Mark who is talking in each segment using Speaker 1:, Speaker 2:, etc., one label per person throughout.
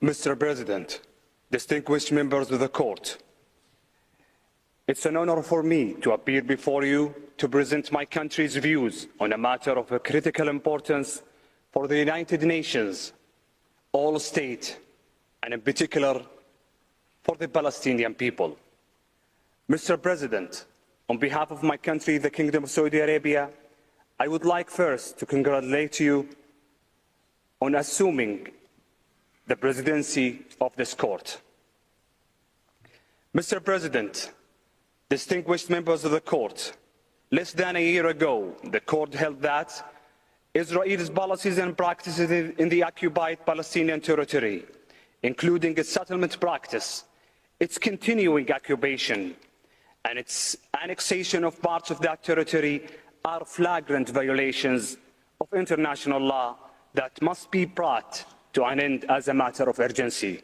Speaker 1: Mr. President, distinguished members of the Court, it's an honor for me to appear before you to present my country's views on a matter of a critical importance for the United Nations, all states, and in particular for the Palestinian people. Mr. President, on behalf of my country, the Kingdom of Saudi Arabia, I would like first to congratulate you on assuming the presidency of this court. Mr. President, distinguished members of the court, less than a year ago, the court held that Israel's policies and practices in the occupied Palestinian territory, including its settlement practice, its continuing occupation, and its annexation of parts of that territory are flagrant violations of international law that must be brought to an end as a matter of urgency.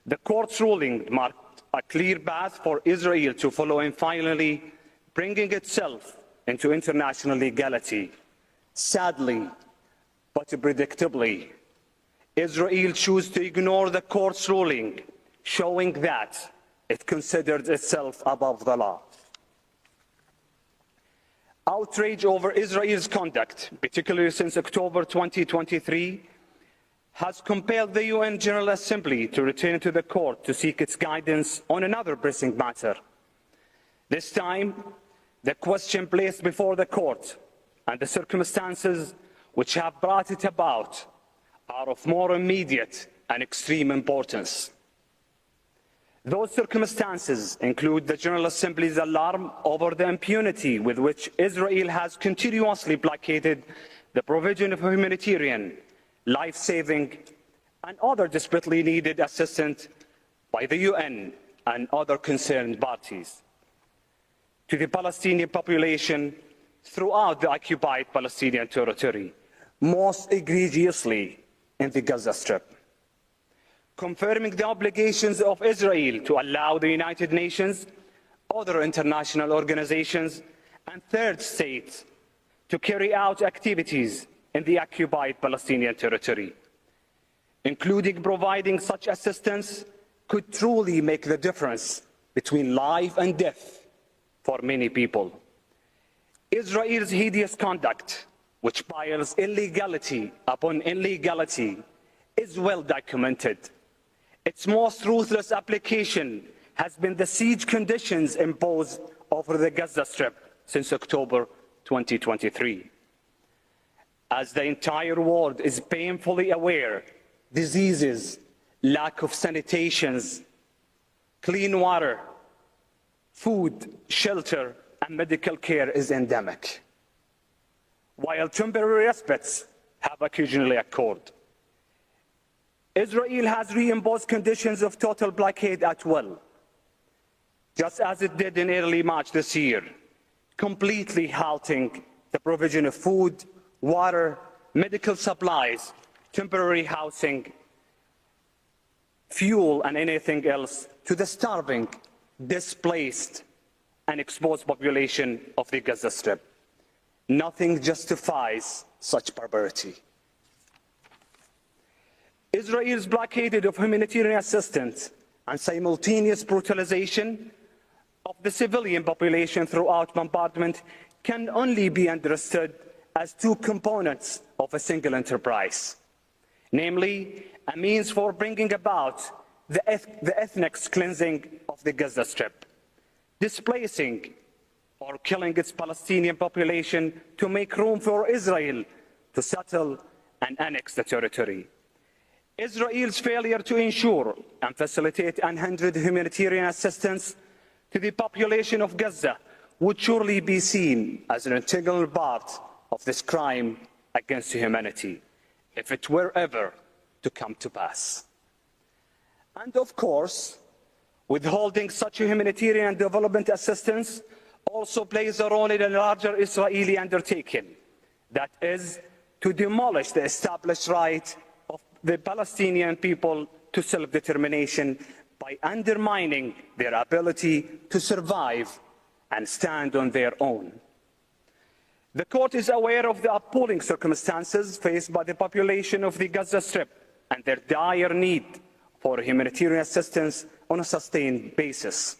Speaker 1: The court's ruling marked a clear path for Israel to follow in finally bringing itself into international legality. Sadly, but predictably, Israel chose to ignore the court's ruling, showing that it considered itself above the law. Outrage over Israel's conduct, particularly since October 2023, has compelled the UN General Assembly to return to the court to seek its guidance on another pressing matter. This time, the question placed before the court and the circumstances which have brought it about are of more immediate and extreme importance. Those circumstances include the General Assembly's alarm over the impunity with which Israel has continuously blockaded the provision of humanitarian, life-saving, and other desperately needed assistance by the UN and other concerned parties to the Palestinian population throughout the occupied Palestinian territory, most egregiously in the Gaza Strip. Confirming the obligations of Israel to allow the United Nations, other international organizations, and third states to carry out activities in the occupied Palestinian territory, including providing such assistance, could truly make the difference between life and death for many people. Israel's hideous conduct, which piles illegality upon illegality, is well documented. Its most ruthless application has been the siege conditions imposed over the Gaza Strip since October 2023. As the entire world is painfully aware, diseases, lack of sanitation, clean water, food, shelter, and medical care is endemic, while temporary respites have occasionally occurred. Israel has reimposed conditions of total blockade at will, just as it did in early March this year, completely halting the provision of food, water, medical supplies, temporary housing, fuel, and anything else to the starving, displaced, and exposed population of the Gaza Strip. Nothing justifies such barbarity. Israel's blockade of humanitarian assistance and simultaneous brutalization of the civilian population throughout bombardment can only be understood as two components of a single enterprise, namely a means for bringing about the ethnic cleansing of the Gaza Strip, displacing or killing its Palestinian population to make room for Israel to settle and annex the territory. Israel's failure to ensure and facilitate unhindered humanitarian assistance to the population of Gaza would surely be seen as an integral part of this crime against humanity, if it were ever to come to pass. And of course, withholding such humanitarian development assistance also plays a role in a larger Israeli undertaking, that is, to demolish the established right of the Palestinian people to self-determination by undermining their ability to survive and stand on their own. The court is aware of the appalling circumstances faced by the population of the Gaza Strip and their dire need for humanitarian assistance on a sustained basis.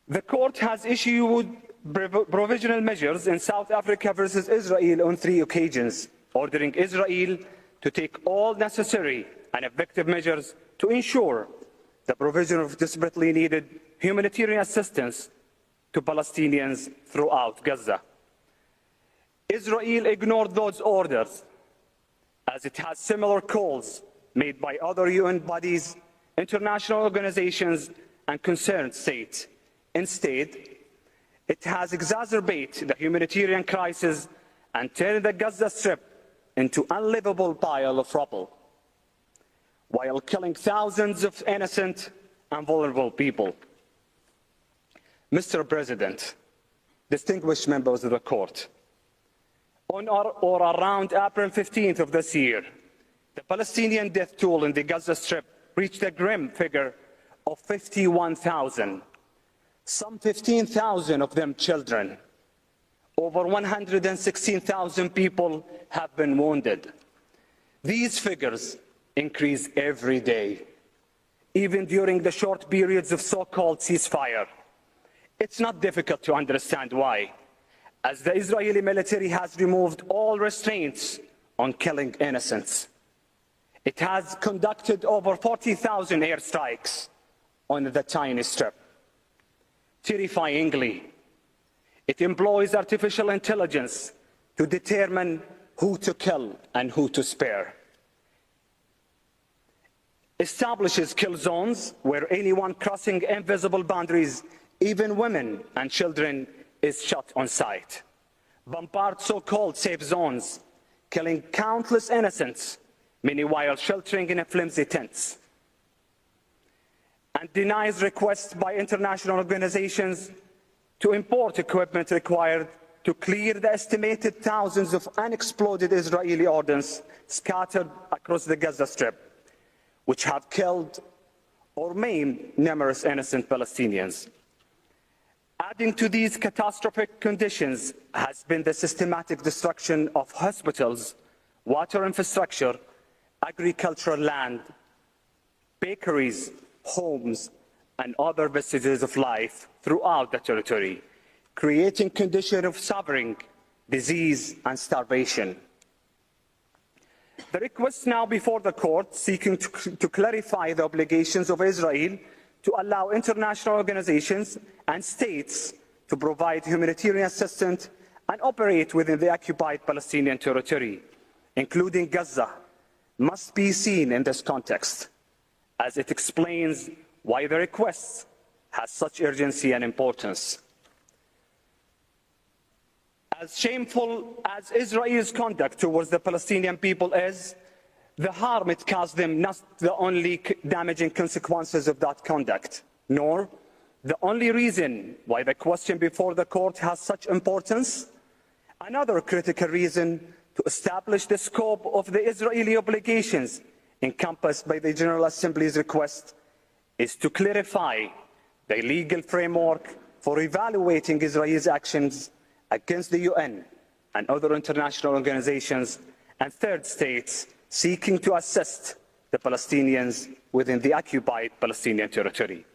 Speaker 1: The court has issued provisional measures in South Africa versus Israel on 3 occasions, ordering Israel to take all necessary and effective measures to ensure the provision of desperately needed humanitarian assistance to Palestinians throughout Gaza. Israel ignored those orders, as it has similar calls made by other UN bodies, international organizations, and concerned states. Instead, it has exacerbated the humanitarian crisis and turned the Gaza Strip into an unlivable pile of rubble, while killing thousands of innocent and vulnerable people. Mr. President, distinguished members of the court, on or around April 15th of this year, the Palestinian death toll in the Gaza Strip reached a grim figure of 51,000, some 15,000 of them children. Over 116,000 people have been wounded. These figures increase every day, even during the short periods of so-called ceasefire. It's not difficult to understand why, as the Israeli military has removed all restraints on killing innocents. It has conducted over 40,000 airstrikes on the tiny strip. Terrifyingly, it employs artificial intelligence to determine who to kill and who to spare. Establishes kill zones where anyone crossing invisible boundaries, even women and children, is shot on sight. Bombards so-called safe zones, killing countless innocents, many while sheltering in flimsy tents. And denies requests by international organizations to import equipment required to clear the estimated thousands of unexploded Israeli ordnance scattered across the Gaza Strip, which have killed or maimed numerous innocent Palestinians. Adding to these catastrophic conditions has been the systematic destruction of hospitals, water infrastructure, agricultural land, bakeries, homes, and other vestiges of life throughout the territory, creating conditions of suffering, disease, and starvation. The request now before the court seeking to clarify the obligations of Israel to allow international organizations and states to provide humanitarian assistance and operate within the occupied Palestinian territory, including Gaza, must be seen in this context, as it explains why the request has such urgency and importance. As shameful as Israel's conduct towards the Palestinian people is, the harm it caused them not the only damaging consequences of that conduct, nor the only reason why the question before the court has such importance. Another critical reason to establish the scope of the Israeli obligations encompassed by the General Assembly's request is to clarify the legal framework for evaluating Israel's actions against the UN and other international organizations and third states seeking to assist the Palestinians within the occupied Palestinian territory.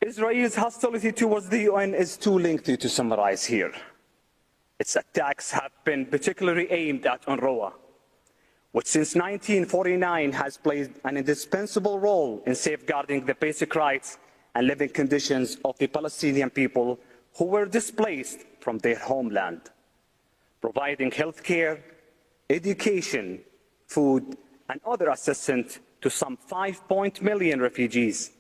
Speaker 1: Israel's hostility towards the UN is too lengthy to summarize here. Its attacks have been particularly aimed at UNRWA, which since 1949 has played an indispensable role in safeguarding the basic rights and living conditions of the Palestinian people who were displaced from their homeland, providing health care, education, food, and other assistance to some 5 million refugees.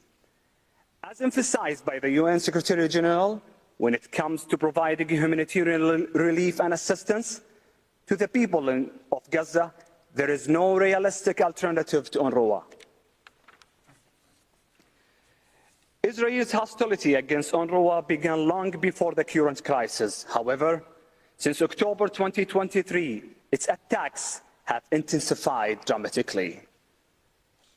Speaker 1: As emphasized by the UN Secretary General, when it comes to providing humanitarian relief and assistance to the people of Gaza, there is no realistic alternative to UNRWA. Israel's hostility against UNRWA began long before the current crisis. However, since October 2023, its attacks have intensified dramatically.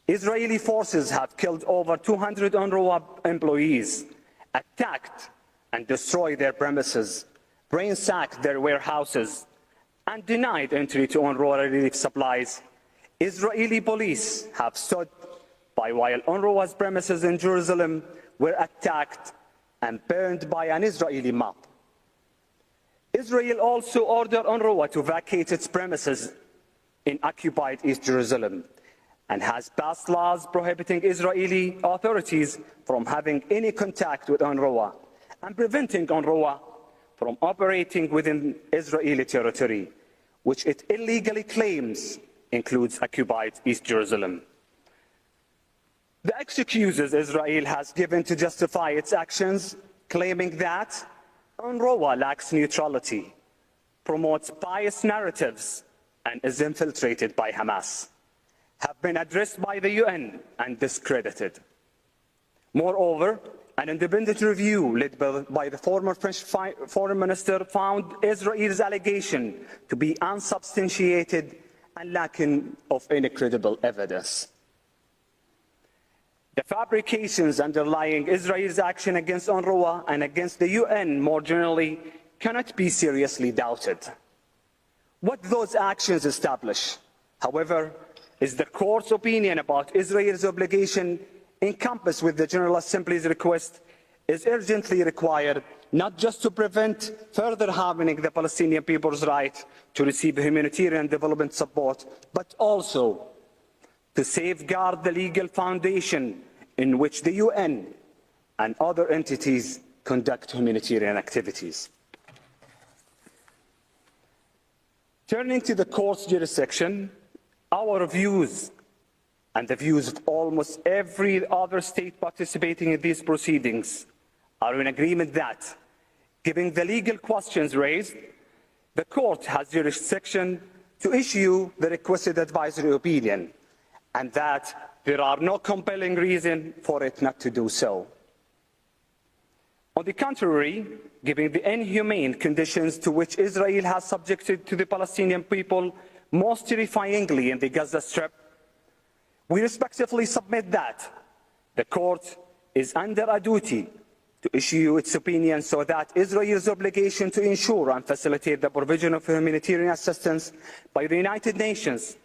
Speaker 1: Israeli forces have killed over 200 UNRWA employees, attacked and destroyed their premises, ransacked their warehouses, and denied entry to UNRWA relief supplies, Israeli police have stood by while UNRWA's premises in Jerusalem were attacked and burned by an Israeli mob. Israel also ordered UNRWA to vacate its premises in occupied East Jerusalem and has passed laws prohibiting Israeli authorities from having any contact with UNRWA and preventing UNRWA from operating within Israeli territory, which it illegally claims includes occupied East Jerusalem. The excuses Israel has given to justify its actions, claiming that UNRWA lacks neutrality, promotes biased narratives, and is infiltrated by Hamas, have been addressed by the UN and discredited. Moreover, an independent review led by the former French foreign minister found Israel's allegation to be unsubstantiated and lacking of any credible evidence. The fabrications underlying Israel's action against UNRWA and against the UN more generally cannot be seriously doubted. What those actions establish, however, is the court's opinion about Israel's obligation encompassed with the General Assembly's request is urgently required, not just to prevent further harming the Palestinian people's right to receive humanitarian development support, but also to safeguard the legal foundation in which the UN and other entities conduct humanitarian activities. Turning to the court's jurisdiction, our views and the views of almost every other state participating in these proceedings are in agreement that, given the legal questions raised, the court has jurisdiction to issue the requested advisory opinion, and that there are no compelling reason for it not to do so. On the contrary, given the inhumane conditions to which Israel has subjected to the Palestinian people, most terrifyingly in the Gaza Strip, we respectfully submit that the court is under a duty to issue its opinion so that Israel's obligation to ensure and facilitate the provision of humanitarian assistance by the United Nations,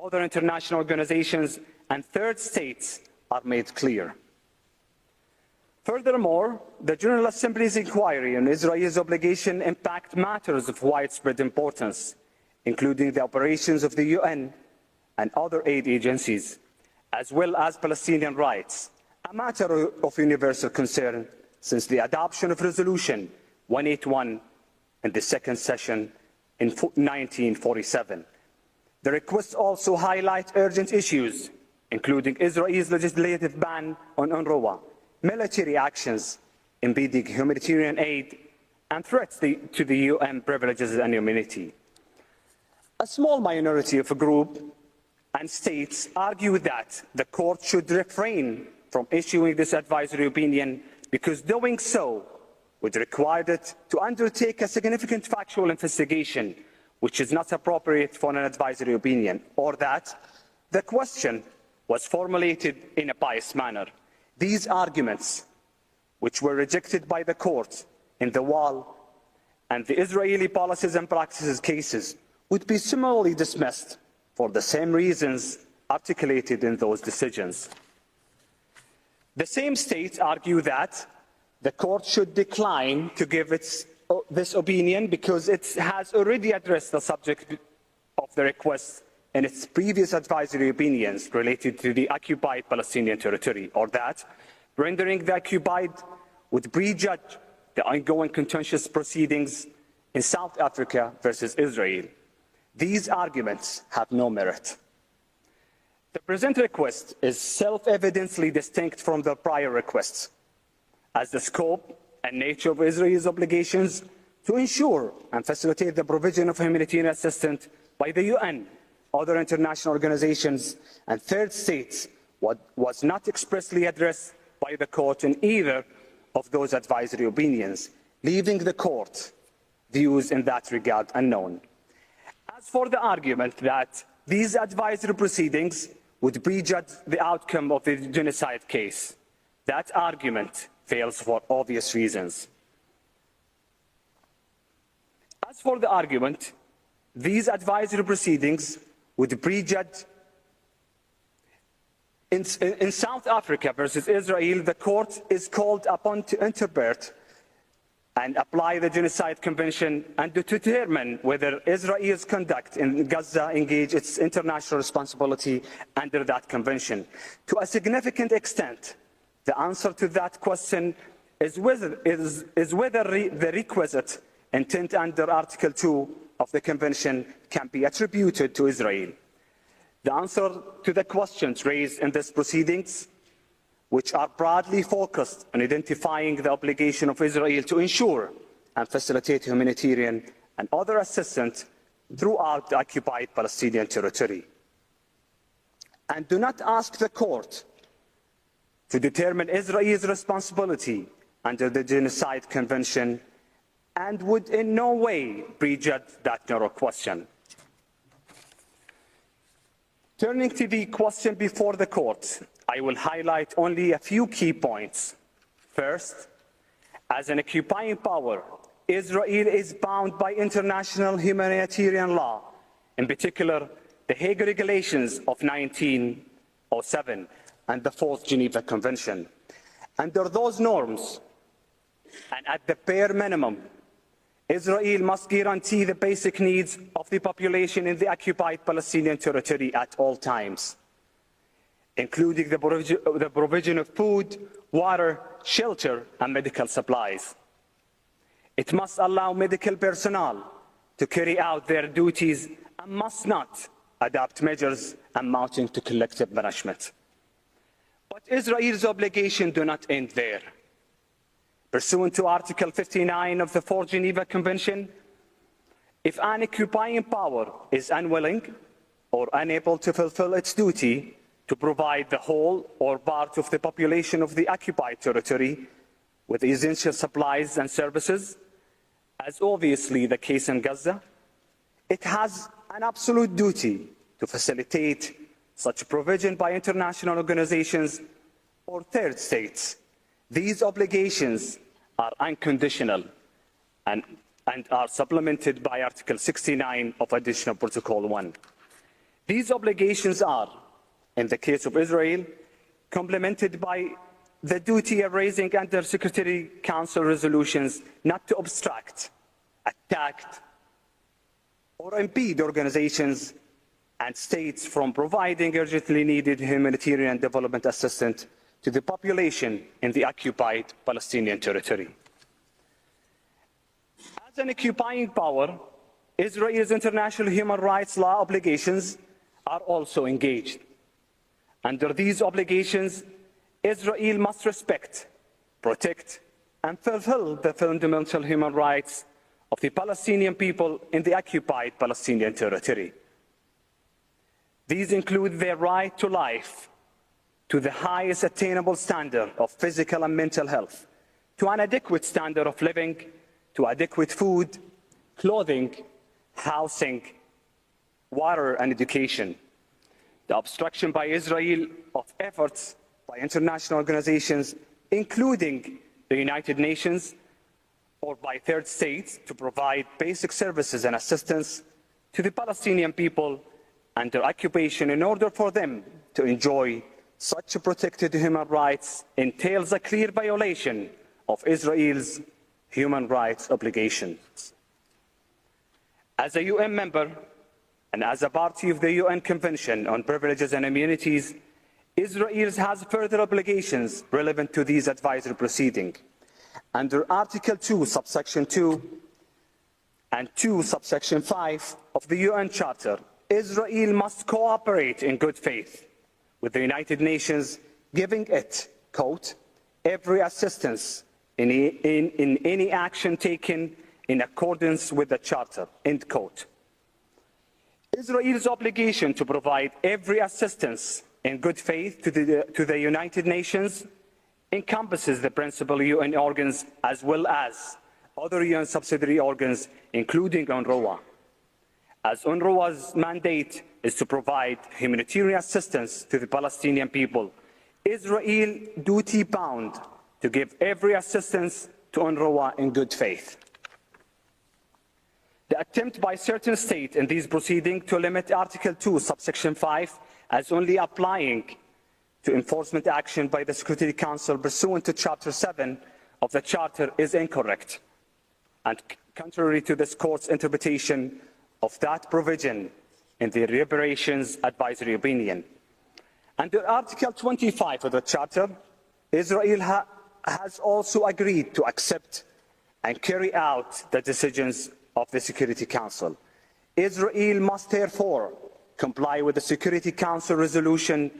Speaker 1: other international organizations, and third states are made clear. Furthermore, the General Assembly's inquiry on Israel's obligation impact matters of widespread importance, including the operations of the UN and other aid agencies, as well as Palestinian rights, a matter of universal concern since the adoption of Resolution 181 in the second session in 1947. The requests also highlight urgent issues, including Israel's legislative ban on UNRWA, military actions impeding humanitarian aid, and threats to the UN privileges and immunity. A small minority of a group and states argue that the court should refrain from issuing this advisory opinion because doing so would require it to undertake a significant factual investigation, which is not appropriate for an advisory opinion, or that the question was formulated in a biased manner. These arguments, which were rejected by the court in the Wall and the Israeli policies and practices cases, would be similarly dismissed for the same reasons articulated in those decisions. The same states argue that the court should decline to give this opinion because it has already addressed the subject of the request in its previous advisory opinions related to the occupied Palestinian territory, or that rendering the occupied would prejudge the ongoing contentious proceedings in South Africa versus Israel. These arguments have no merit. The present request is self-evidently distinct from the prior requests, as the scope and nature of Israel's obligations to ensure and facilitate the provision of humanitarian assistance by the UN, other international organizations, and third states was not expressly addressed by the court in either of those advisory opinions, leaving the court views in that regard unknown. As for the argument that these advisory proceedings would prejudge the outcome of the genocide case, that argument fails for obvious reasons. As for the argument These advisory proceedings would prejudge. In South Africa versus Israel, the court is called upon to interpret and apply the Genocide Convention and to determine whether Israel's conduct in Gaza engage its international responsibility under that convention. To a significant extent, the answer to that question is whether the requisite intent under Article 2 of the Convention can be attributed to Israel. The answer to the questions raised in these proceedings, which are broadly focused on identifying the obligation of Israel to ensure and facilitate humanitarian and other assistance throughout the occupied Palestinian territory, and do not ask the court to determine Israel's responsibility under the Genocide Convention, and would in no way prejudge that narrow question. Turning to the question before the court, I will highlight only a few key points. First, as an occupying power, Israel is bound by international humanitarian law, in particular the Hague Regulations of 1907 and the Fourth Geneva Convention. Under those norms, and at the bare minimum, Israel must guarantee the basic needs of the population in the occupied Palestinian territory at all times, including the provision of food, water, shelter, and medical supplies. It must allow medical personnel to carry out their duties and must not adopt measures amounting to collective punishment. But Israel's obligations do not end there. Pursuant to Article 59 of the Fourth Geneva Convention, if an occupying power is unwilling or unable to fulfill its duty to provide the whole or part of the population of the occupied territory with essential supplies and services, as obviously the case in Gaza, it has an absolute duty to facilitate such provision by international organizations or third states. These obligations are unconditional and are supplemented by Article 69 of Additional Protocol 1. These obligations are, in the case of Israel, complemented by the duty of raising under Security Council resolutions not to obstruct, attack, or impede organizations and states from providing urgently needed humanitarian development assistance to the population in the occupied Palestinian territory. As an occupying power, Israel's international human rights law obligations are also engaged. Under these obligations, Israel must respect, protect, and fulfill the fundamental human rights of the Palestinian people in the occupied Palestinian territory. These include their right to life, to the highest attainable standard of physical and mental health, to an adequate standard of living, to adequate food, clothing, housing, water, and education. The obstruction by Israel of efforts by international organizations, including the United Nations, or by third states to provide basic services and assistance to the Palestinian people under occupation in order for them to enjoy such protected human rights entails a clear violation of Israel's human rights obligations. As a UN member and as a party of the UN Convention on Privileges and Immunities, Israel has further obligations relevant to these advisory proceedings. Under Article 2, subsection 2 and 2, subsection 5 of the UN Charter, Israel must cooperate in good faith with the United Nations, giving it, quote, every assistance in any action taken in accordance with the Charter, end quote. Israel's obligation to provide every assistance in good faith to the United Nations encompasses the principal UN organs as well as other UN subsidiary organs, including UNRWA. As UNRWA's mandate is to provide humanitarian assistance to the Palestinian people, Israel duty-bound to give every assistance to UNRWA in good faith. The attempt by certain states in these proceedings to limit Article 2, subsection 5, as only applying to enforcement action by the Security Council pursuant to Chapter 7 of the Charter is incorrect and contrary to this Court's interpretation of that provision in the Reparations Advisory Opinion. Under Article 25 of the Charter, Israel has also agreed to accept and carry out the decisions of the Security Council. Israel must therefore comply with the Security Council resolution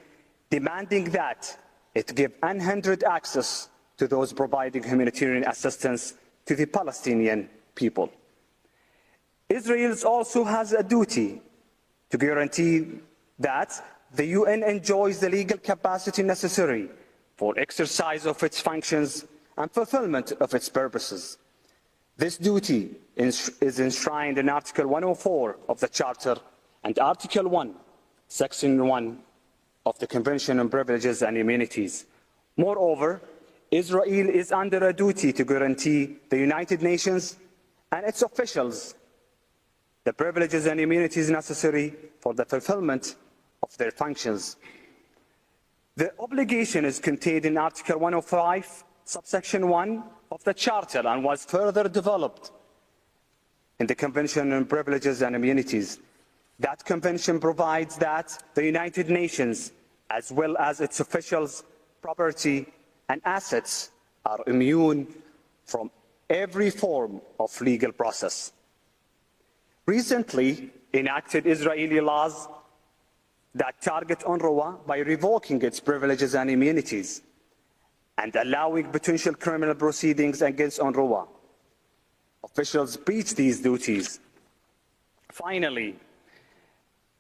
Speaker 1: demanding that it give unhindered access to those providing humanitarian assistance to the Palestinian people. Israel also has a duty to guarantee that the UN enjoys the legal capacity necessary for exercise of its functions and fulfillment of its purposes. This duty is enshrined in Article 104 of the Charter and Article 1, Section 1 of the Convention on Privileges and Immunities. Moreover, Israel is under a duty to guarantee the United Nations and its officials the privileges and immunities necessary for the fulfillment of their functions. The obligation is contained in Article 105, subsection 1 of the Charter and was further developed in the Convention on Privileges and Immunities. That convention provides that the United Nations, as well as its officials, property, and assets, are immune from every form of legal process. Recently enacted Israeli laws that target UNRWA by revoking its privileges and immunities and allowing potential criminal proceedings against UNRWA. Officials breach these duties. Finally,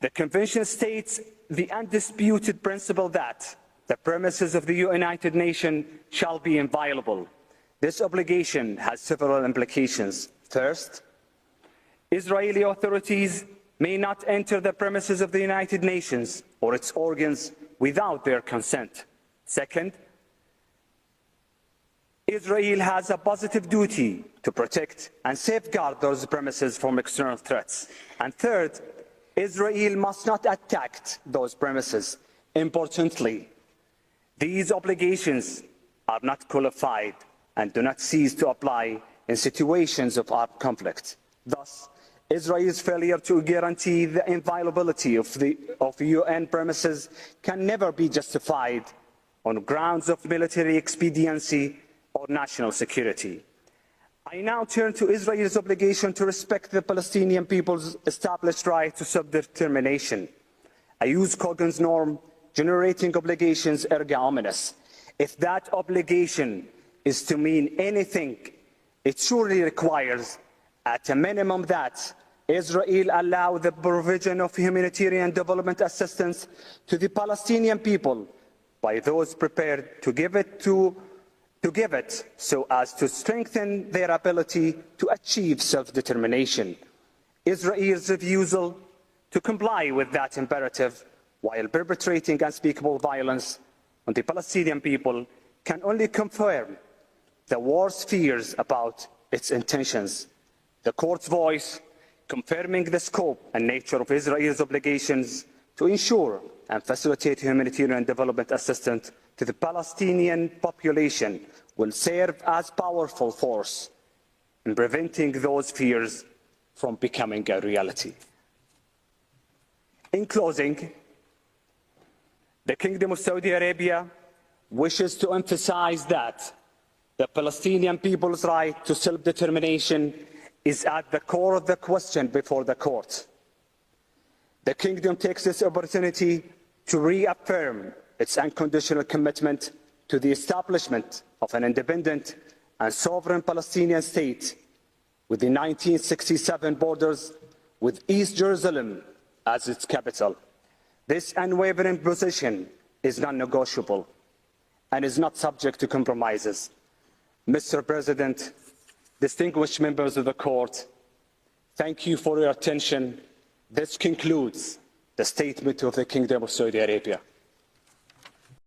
Speaker 1: the Convention states the undisputed principle that the premises of the United Nations shall be inviolable. This obligation has several implications. First, Israeli authorities may not enter the premises of the United Nations or its organs without their consent. Second, Israel has a positive duty to protect and safeguard those premises from external threats. And third, Israel must not attack those premises. Importantly, these obligations are not qualified and do not cease to apply in situations of armed conflict. Thus, Israel's failure to guarantee the inviolability of UN premises can never be justified on grounds of military expediency or national security. I now turn to Israel's obligation to respect the Palestinian people's established right to self-determination. I use Cogan's norm, generating obligations erga omnes. If that obligation is to mean anything, it surely requires, at a minimum, that Israel allow the provision of humanitarian development assistance to the Palestinian people by those prepared to give it so as to strengthen their ability to achieve self-determination. Israel's refusal to comply with that imperative while perpetrating unspeakable violence on the Palestinian people can only confirm the war's fears about its intentions. The Court's voice confirming the scope and nature of Israel's obligations to ensure and facilitate humanitarian development assistance to the Palestinian population will serve as powerful force in preventing those fears from becoming a reality. In closing, the Kingdom of Saudi Arabia wishes to emphasize that the Palestinian people's right to self-determination is at the core of the question before the Court. The Kingdom takes this opportunity to reaffirm its unconditional commitment to the establishment of an independent and sovereign Palestinian state with the 1967 borders with East Jerusalem as its capital. This unwavering position is non-negotiable and is not subject to compromises. Mr. President, distinguished members of the Court, thank you for your attention. This concludes the statement of the Kingdom of Saudi Arabia.